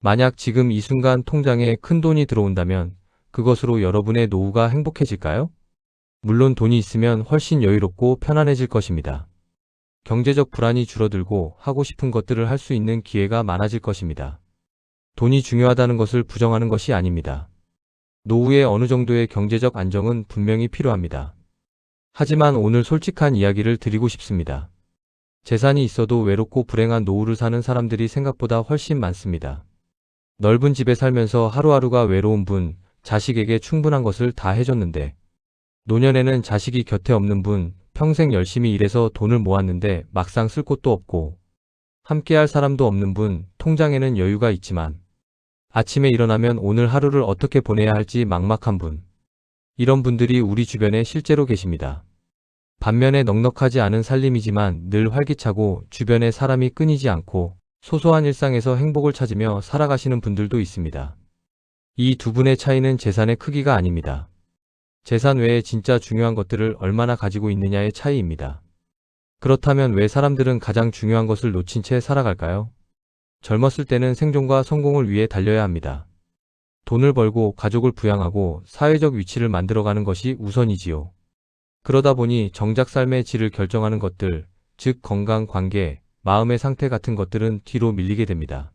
만약 지금 이 순간 통장에 큰 돈이 들어온다면 그것으로 여러분의 노후가 행복해질까요? 물론 돈이 있으면 훨씬 여유롭고 편안해질 것입니다. 경제적 불안이 줄어들고 하고 싶은 것들을 할 수 있는 기회가 많아질 것입니다. 돈이 중요하다는 것을 부정하는 것이 아닙니다. 노후에 어느 정도의 경제적 안정은 분명히 필요합니다. 하지만 오늘 솔직한 이야기를 드리고 싶습니다. 재산이 있어도 외롭고 불행한 노후를 사는 사람들이 생각보다 훨씬 많습니다. 넓은 집에 살면서 하루하루가 외로운 분, 자식에게 충분한 것을 다 해줬는데, 노년에는 자식이 곁에 없는 분, 평생 열심히 일해서 돈을 모았는데 막상 쓸 곳도 없고, 함께할 사람도 없는 분, 통장에는 여유가 있지만, 아침에 일어나면 오늘 하루를 어떻게 보내야 할지 막막한 분. 이런 분들이 우리 주변에 실제로 계십니다. 반면에 넉넉하지 않은 살림이지만 늘 활기차고 주변에 사람이 끊이지 않고 소소한 일상에서 행복을 찾으며 살아가시는 분들도 있습니다. 이 두 분의 차이는 재산의 크기가 아닙니다. 재산 외에 진짜 중요한 것들을 얼마나 가지고 있느냐의 차이입니다. 그렇다면 왜 사람들은 가장 중요한 것을 놓친 채 살아갈까요? 젊었을 때는 생존과 성공을 위해 달려야 합니다. 돈을 벌고 가족을 부양하고 사회적 위치를 만들어가는 것이 우선이지요. 그러다 보니 정작 삶의 질을 결정하는 것들, 즉 건강, 관계, 마음의 상태 같은 것들은 뒤로 밀리게 됩니다.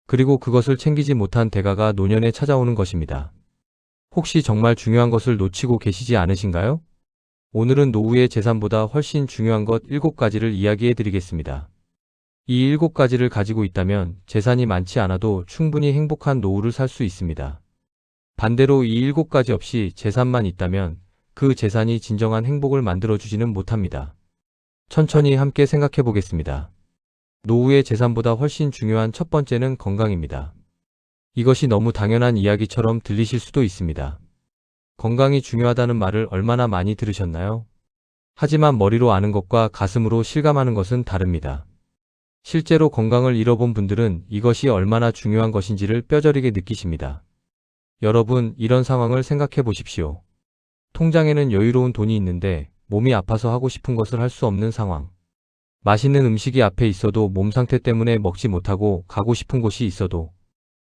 그리고 그것을 챙기지 못한 대가가 노년에 찾아오는 것입니다. 혹시 정말 중요한 것을 놓치고 계시지 않으신가요? 오늘은 노후의 재산보다 훨씬 중요한 것 7가지를 이야기해 드리겠습니다. 이 7가지를 가지고 있다면 재산이 많지 않아도 충분히 행복한 노후를 살 수 있습니다. 반대로 이 7가지 없이 재산만 있다면 그 재산이 진정한 행복을 만들어주지는 못합니다. 천천히 함께 생각해 보겠습니다. 노후의 재산보다 훨씬 중요한 첫 번째는 건강입니다. 이것이 너무 당연한 이야기처럼 들리실 수도 있습니다. 건강이 중요하다는 말을 얼마나 많이 들으셨나요? 하지만 머리로 아는 것과 가슴으로 실감하는 것은 다릅니다. 실제로 건강을 잃어본 분들은 이것이 얼마나 중요한 것인지를 뼈저리게 느끼십니다. 여러분, 이런 상황을 생각해 보십시오. 통장에는 여유로운 돈이 있는데 몸이 아파서 하고 싶은 것을 할 수 없는 상황. 맛있는 음식이 앞에 있어도 몸 상태 때문에 먹지 못하고 가고 싶은 곳이 있어도,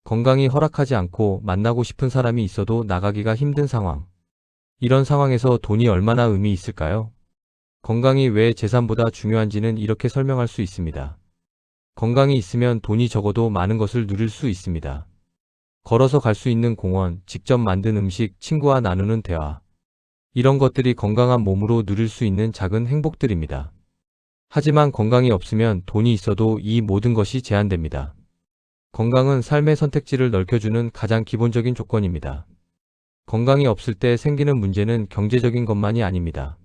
건강이 허락하지 않고 만나고 싶은 사람이 있어도 나가기가 힘든 상황. 이런 상황에서 돈이 얼마나 의미 있을까요? 건강이 왜 재산보다 중요한지는 이렇게 설명할 수 있습니다. 건강이 있으면 돈이 적어도 많은 것을 누릴 수 있습니다. 걸어서 갈 수 있는 공원, 직접 만든 음식, 친구와 나누는 대화. 이런 것들이 건강한 몸으로 누릴 수 있는 작은 행복들입니다. 하지만 건강이 없으면 돈이 있어도 이 모든 것이 제한됩니다. 건강은 삶의 선택지를 넓혀주는 가장 기본적인 조건입니다. 건강이 없을 때 생기는 문제는 경제적인 것만이 아닙니다.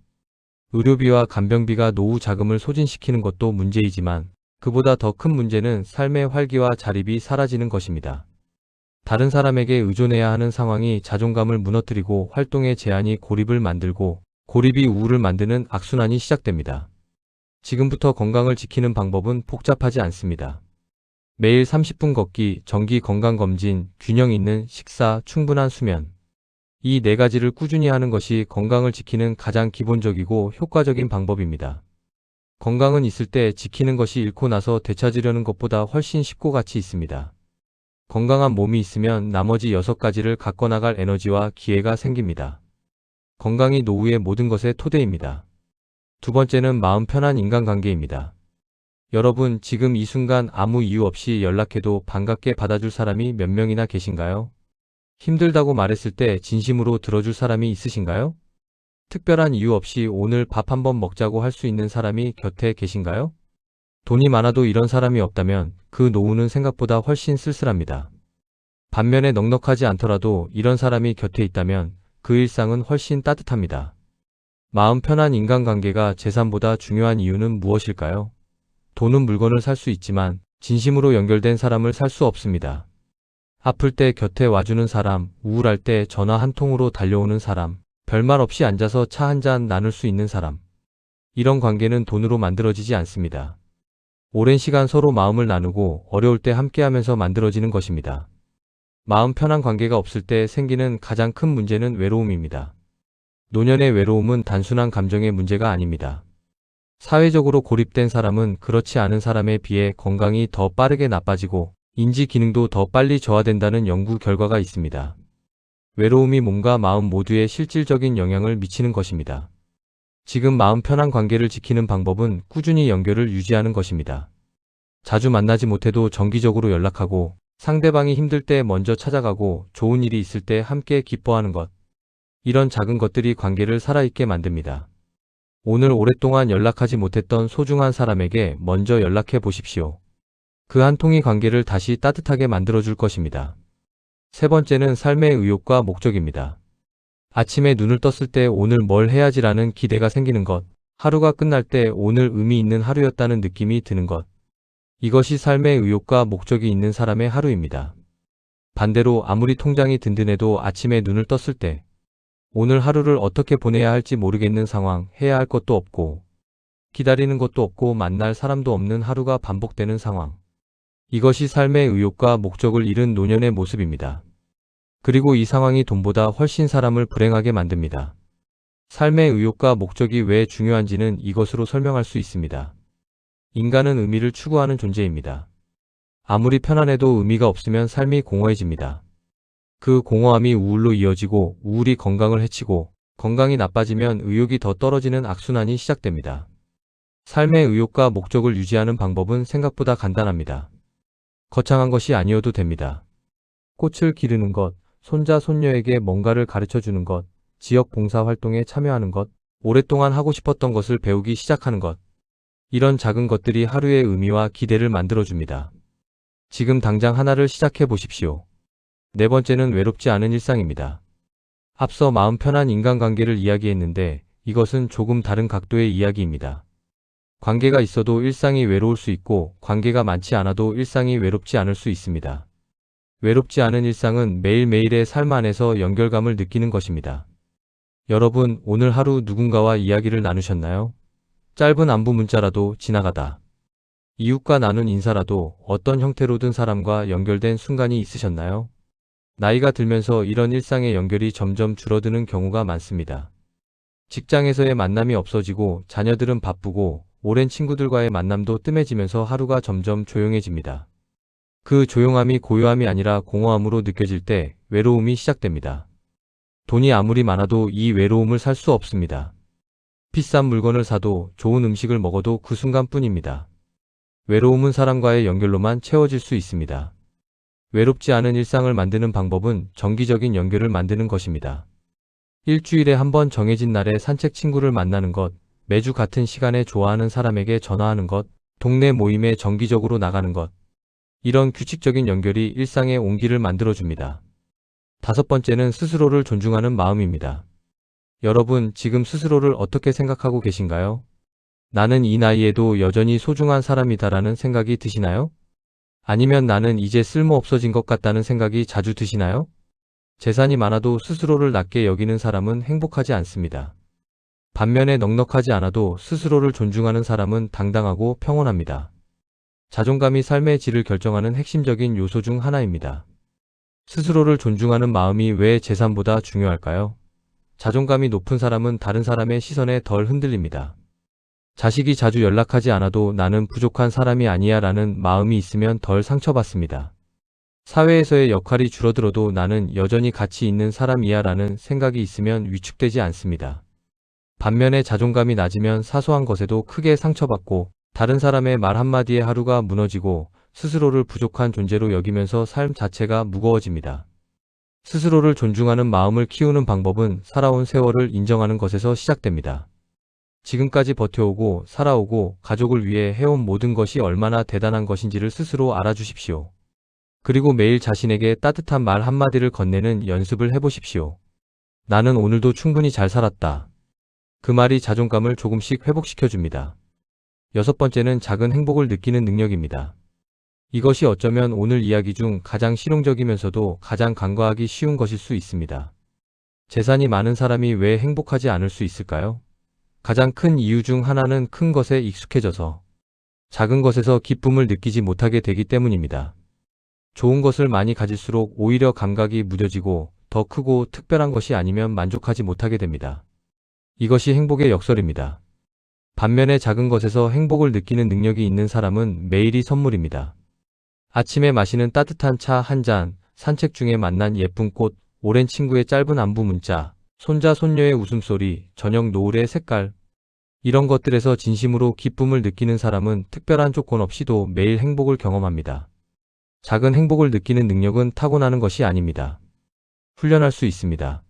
의료비와 간병비가 노후 자금을 소진시키는 것도 문제이지만 그보다 더 큰 문제는 삶의 활기와 자립이 사라지는 것입니다. 다른 사람에게 의존해야 하는 상황이 자존감을 무너뜨리고 활동의 제한이 고립을 만들고 고립이 우울을 만드는 악순환이 시작됩니다. 지금부터 건강을 지키는 방법은 복잡하지 않습니다. 매일 30분 걷기, 정기 건강검진, 균형 있는 식사, 충분한 수면. 이 4가지를 꾸준히 하는 것이 건강을 지키는 가장 기본적이고 효과적인 방법입니다. 건강은 있을 때 지키는 것이 잃고 나서 되찾으려는 것보다 훨씬 쉽고 가치 있습니다. 건강한 몸이 있으면 나머지 6가지를 갖고 나갈 에너지와 기회가 생깁니다. 건강이 노후의 모든 것의 토대입니다. 두 번째는 마음 편한 인간관계입니다. 여러분, 지금 이 순간 아무 이유 없이 연락해도 반갑게 받아줄 사람이 몇 명이나 계신가요? 힘들다고 말했을 때 진심으로 들어줄 사람이 있으신가요? 특별한 이유 없이 오늘 밥 한번 먹자고 할 수 있는 사람이 곁에 계신가요? 돈이 많아도 이런 사람이 없다면 그 노후는 생각보다 훨씬 쓸쓸합니다. 반면에 넉넉하지 않더라도 이런 사람이 곁에 있다면 그 일상은 훨씬 따뜻합니다. 마음 편한 인간관계가 재산보다 중요한 이유는 무엇일까요? 돈은 물건을 살 수 있지만 진심으로 연결된 사람을 살 수 없습니다. 아플 때 곁에 와주는 사람, 우울할 때 전화 한 통으로 달려오는 사람, 별말 없이 앉아서 차 한 잔 나눌 수 있는 사람. 이런 관계는 돈으로 만들어지지 않습니다. 오랜 시간 서로 마음을 나누고 어려울 때 함께하면서 만들어지는 것입니다. 마음 편한 관계가 없을 때 생기는 가장 큰 문제는 외로움입니다. 노년의 외로움은 단순한 감정의 문제가 아닙니다. 사회적으로 고립된 사람은 그렇지 않은 사람에 비해 건강이 더 빠르게 나빠지고 인지 기능도 더 빨리 저하된다는 연구 결과가 있습니다. 외로움이 몸과 마음 모두에 실질적인 영향을 미치는 것입니다. 지금 마음 편한 관계를 지키는 방법은 꾸준히 연결을 유지하는 것입니다. 자주 만나지 못해도 정기적으로 연락하고 상대방이 힘들 때 먼저 찾아가고 좋은 일이 있을 때 함께 기뻐하는 것. 이런 작은 것들이 관계를 살아있게 만듭니다. 오늘 오랫동안 연락하지 못했던 소중한 사람에게 먼저 연락해 보십시오. 그 한 통이 관계를 다시 따뜻하게 만들어줄 것입니다. 세 번째는 삶의 의욕과 목적입니다. 아침에 눈을 떴을 때 오늘 뭘 해야지라는 기대가 생기는 것, 하루가 끝날 때 오늘 의미 있는 하루였다는 느낌이 드는 것. 이것이 삶의 의욕과 목적이 있는 사람의 하루입니다. 반대로 아무리 통장이 든든해도 아침에 눈을 떴을 때 오늘 하루를 어떻게 보내야 할지 모르겠는 상황, 해야 할 것도 없고 기다리는 것도 없고 만날 사람도 없는 하루가 반복되는 상황. 이것이 삶의 의욕과 목적을 잃은 노년의 모습입니다. 그리고 이 상황이 돈보다 훨씬 사람을 불행하게 만듭니다. 삶의 의욕과 목적이 왜 중요한지는 이것으로 설명할 수 있습니다. 인간은 의미를 추구하는 존재입니다. 아무리 편안해도 의미가 없으면 삶이 공허해집니다. 그 공허함이 우울로 이어지고 우울이 건강을 해치고 건강이 나빠지면 의욕이 더 떨어지는 악순환이 시작됩니다. 삶의 의욕과 목적을 유지하는 방법은 생각보다 간단합니다. 거창한 것이 아니어도 됩니다. 꽃을 기르는 것, 손자, 손녀에게 뭔가를 가르쳐 주는 것, 지역 봉사 활동에 참여하는 것, 오랫동안 하고 싶었던 것을 배우기 시작하는 것. 이런 작은 것들이 하루의 의미와 기대를 만들어줍니다. 지금 당장 하나를 시작해 보십시오. 네 번째는 외롭지 않은 일상입니다. 앞서 마음 편한 인간관계를 이야기했는데 이것은 조금 다른 각도의 이야기입니다. 관계가 있어도 일상이 외로울 수 있고 관계가 많지 않아도 일상이 외롭지 않을 수 있습니다. 외롭지 않은 일상은 매일매일의 삶 안에서 연결감을 느끼는 것입니다. 여러분, 오늘 하루 누군가와 이야기를 나누셨나요? 짧은 안부 문자라도 지나가다. 이웃과 나눈 인사라도 어떤 형태로든 사람과 연결된 순간이 있으셨나요? 나이가 들면서 이런 일상의 연결이 점점 줄어드는 경우가 많습니다. 직장에서의 만남이 없어지고 자녀들은 바쁘고 오랜 친구들과의 만남도 뜸해지면서 하루가 점점 조용해집니다. 그 조용함이 고요함이 아니라 공허함으로 느껴질 때 외로움이 시작됩니다. 돈이 아무리 많아도 이 외로움을 살 수 없습니다. 비싼 물건을 사도 좋은 음식을 먹어도 그 순간뿐입니다. 외로움은 사람과의 연결로만 채워질 수 있습니다. 외롭지 않은 일상을 만드는 방법은 정기적인 연결을 만드는 것입니다. 일주일에 한 번 정해진 날에 산책 친구를 만나는 것, 매주 같은 시간에 좋아하는 사람에게 전화하는 것, 동네 모임에 정기적으로 나가는 것. 이런 규칙적인 연결이 일상의 온기를 만들어줍니다. 다섯 번째는 스스로를 존중하는 마음입니다. 여러분, 지금 스스로를 어떻게 생각하고 계신가요? 나는 이 나이에도 여전히 소중한 사람이다라는 생각이 드시나요? 아니면 나는 이제 쓸모 없어진 것 같다는 생각이 자주 드시나요? 재산이 많아도 스스로를 낮게 여기는 사람은 행복하지 않습니다. 반면에 넉넉하지 않아도 스스로를 존중하는 사람은 당당하고 평온합니다. 자존감이 삶의 질을 결정하는 핵심적인 요소 중 하나입니다. 스스로를 존중하는 마음이 왜 재산보다 중요할까요? 자존감이 높은 사람은 다른 사람의 시선에 덜 흔들립니다. 자식이 자주 연락하지 않아도 나는 부족한 사람이 아니야 라는 마음이 있으면 덜 상처받습니다. 사회에서의 역할이 줄어들어도 나는 여전히 가치 있는 사람이야 라는 생각이 있으면 위축되지 않습니다. 반면에 자존감이 낮으면 사소한 것에도 크게 상처받고 다른 사람의 말 한마디에 하루가 무너지고 스스로를 부족한 존재로 여기면서 삶 자체가 무거워집니다. 스스로를 존중하는 마음을 키우는 방법은 살아온 세월을 인정하는 것에서 시작됩니다. 지금까지 버텨오고 살아오고 가족을 위해 해온 모든 것이 얼마나 대단한 것인지를 스스로 알아주십시오. 그리고 매일 자신에게 따뜻한 말 한마디를 건네는 연습을 해보십시오. 나는 오늘도 충분히 잘 살았다. 그 말이 자존감을 조금씩 회복시켜줍니다. 여섯 번째는 작은 행복을 느끼는 능력입니다. 이것이 어쩌면 오늘 이야기 중 가장 실용적이면서도 가장 간과하기 쉬운 것일 수 있습니다. 재산이 많은 사람이 왜 행복하지 않을 수 있을까요? 가장 큰 이유 중 하나는 큰 것에 익숙해져서 작은 것에서 기쁨을 느끼지 못하게 되기 때문입니다. 좋은 것을 많이 가질수록 오히려 감각이 무뎌지고 더 크고 특별한 것이 아니면 만족하지 못하게 됩니다. 이것이 행복의 역설입니다. 반면에 작은 것에서 행복을 느끼는 능력이 있는 사람은 매일이 선물입니다. 아침에 마시는 따뜻한 차 한 잔, 산책 중에 만난 예쁜 꽃, 오랜 친구의 짧은 안부 문자, 손자 손녀의 웃음소리, 저녁 노을의 색깔. 이런 것들에서 진심으로 기쁨을 느끼는 사람은 특별한 조건 없이도 매일 행복을 경험합니다. 작은 행복을 느끼는 능력은 타고나는 것이 아닙니다. 훈련할 수 있습니다.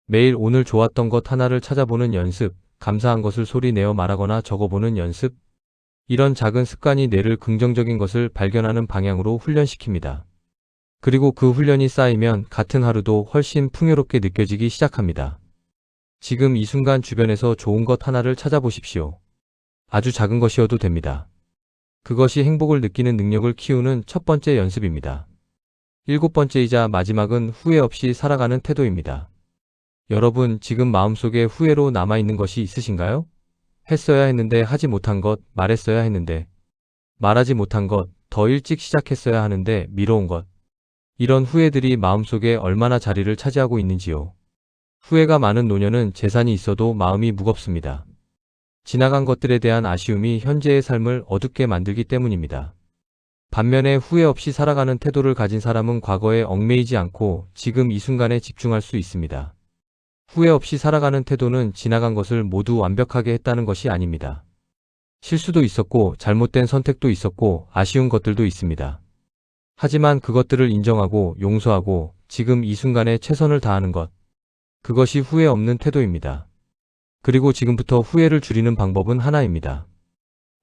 매일 오늘 좋았던 것 하나를 찾아보는 연습, 감사한 것을 소리 내어 말하거나 적어보는 연습. 이런 작은 습관이 뇌를 긍정적인 것을 발견하는 방향으로 훈련시킵니다. 그리고 그 훈련이 쌓이면 같은 하루도 훨씬 풍요롭게 느껴지기 시작합니다. 지금 이 순간 주변에서 좋은 것 하나를 찾아보십시오. 아주 작은 것이어도 됩니다. 그것이 행복을 느끼는 능력을 키우는 첫 번째 연습입니다. 7번째이자 마지막은 후회 없이 살아가는 태도입니다. 여러분, 지금 마음속에 후회로 남아있는 것이 있으신가요? 했어야 했는데 하지 못한 것, 말했어야 했는데 말하지 못한 것, 더 일찍 시작했어야 하는데 미뤄온 것. 이런 후회들이 마음속에 얼마나 자리를 차지하고 있는지요. 후회가 많은 노년은 재산이 있어도 마음이 무겁습니다. 지나간 것들에 대한 아쉬움이 현재의 삶을 어둡게 만들기 때문입니다. 반면에 후회 없이 살아가는 태도를 가진 사람은 과거에 얽매이지 않고 지금 이 순간에 집중할 수 있습니다. 후회 없이 살아가는 태도는 지나간 것을 모두 완벽하게 했다는 것이 아닙니다. 실수도 있었고 잘못된 선택도 있었고 아쉬운 것들도 있습니다. 하지만 그것들을 인정하고 용서하고 지금 이 순간에 최선을 다하는 것. 그것이 후회 없는 태도입니다. 그리고 지금부터 후회를 줄이는 방법은 하나입니다.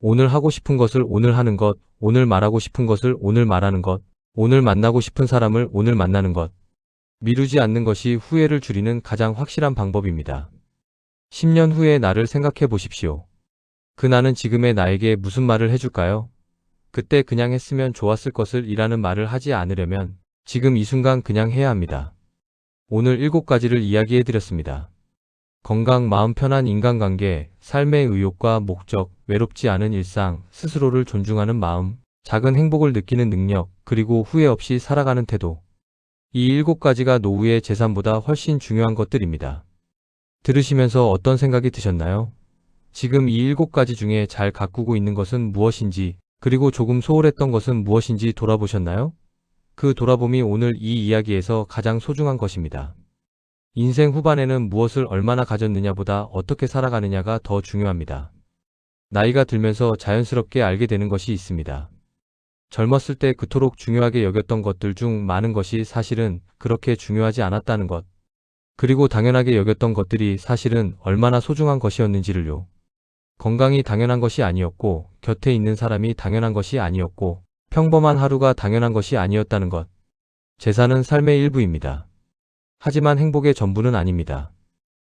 오늘 하고 싶은 것을 오늘 하는 것, 오늘 말하고 싶은 것을 오늘 말하는 것, 오늘 만나고 싶은 사람을 오늘 만나는 것. 미루지 않는 것이 후회를 줄이는 가장 확실한 방법입니다. 10년 후의 나를 생각해 보십시오. 그 나는 지금의 나에게 무슨 말을 해줄까요? 그때 그냥 했으면 좋았을 것을 이라는 말을 하지 않으려면 지금 이 순간 그냥 해야 합니다. 오늘 7가지를 이야기해 드렸습니다. 건강, 마음 편한 인간관계, 삶의 의욕과 목적, 외롭지 않은 일상, 스스로를 존중하는 마음, 작은 행복을 느끼는 능력, 그리고 후회 없이 살아가는 태도. 이 7가지가 노후의 재산보다 훨씬 중요한 것들입니다. 들으시면서 어떤 생각이 드셨나요? 지금 이 7가지 중에 잘 가꾸고 있는 것은 무엇인지, 그리고 조금 소홀했던 것은 무엇인지 돌아보셨나요? 그 돌아봄이 오늘 이 이야기에서 가장 소중한 것입니다. 인생 후반에는 무엇을 얼마나 가졌느냐보다 어떻게 살아가느냐가 더 중요합니다. 나이가 들면서 자연스럽게 알게 되는 것이 있습니다. 젊었을 때 그토록 중요하게 여겼던 것들 중 많은 것이 사실은 그렇게 중요하지 않았다는 것. 그리고 당연하게 여겼던 것들이 사실은 얼마나 소중한 것이었는지를요. 건강이 당연한 것이 아니었고, 곁에 있는 사람이 당연한 것이 아니었고, 평범한 하루가 당연한 것이 아니었다는 것. 재산은 삶의 일부입니다. 하지만 행복의 전부는 아닙니다.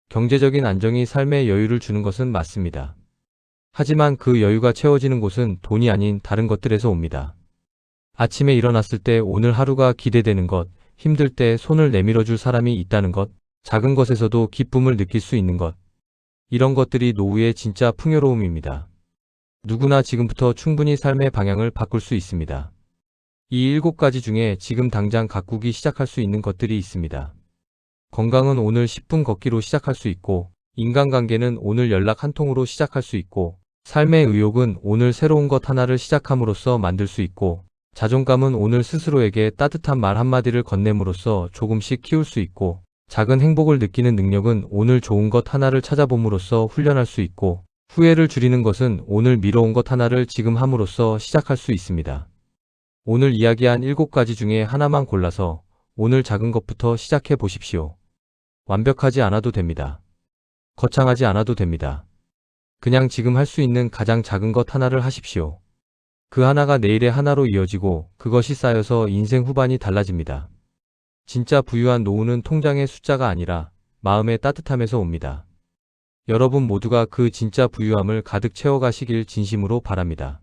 경제적인 안정이 삶의 여유를 주는 것은 맞습니다. 하지만 그 여유가 채워지는 곳은 돈이 아닌 다른 것들에서 옵니다. 아침에 일어났을 때 오늘 하루가 기대되는 것, 힘들 때 손을 내밀어 줄 사람이 있다는 것, 작은 것에서도 기쁨을 느낄 수 있는 것. 이런 것들이 노후의 진짜 풍요로움입니다. 누구나 지금부터 충분히 삶의 방향을 바꿀 수 있습니다. 이 7가지 중에 지금 당장 가꾸기 시작할 수 있는 것들이 있습니다. 건강은 오늘 10분 걷기로 시작할 수 있고, 인간관계는 오늘 연락 한 통으로 시작할 수 있고, 삶의 의욕은 오늘 새로운 것 하나를 시작함으로써 만들 수 있고, 자존감은 오늘 스스로에게 따뜻한 말 한마디를 건넴으로써 조금씩 키울 수 있고, 작은 행복을 느끼는 능력은 오늘 좋은 것 하나를 찾아봄으로써 훈련할 수 있고, 후회를 줄이는 것은 오늘 미뤄온 것 하나를 지금 함으로써 시작할 수 있습니다. 오늘 이야기한 7가지 중에 하나만 골라서 오늘 작은 것부터 시작해 보십시오. 완벽하지 않아도 됩니다. 거창하지 않아도 됩니다. 그냥 지금 할 수 있는 가장 작은 것 하나를 하십시오. 그 하나가 내일의 하나로 이어지고 그것이 쌓여서 인생 후반이 달라집니다. 진짜 부유한 노후는 통장의 숫자가 아니라 마음의 따뜻함에서 옵니다. 여러분 모두가 그 진짜 부유함을 가득 채워가시길 진심으로 바랍니다.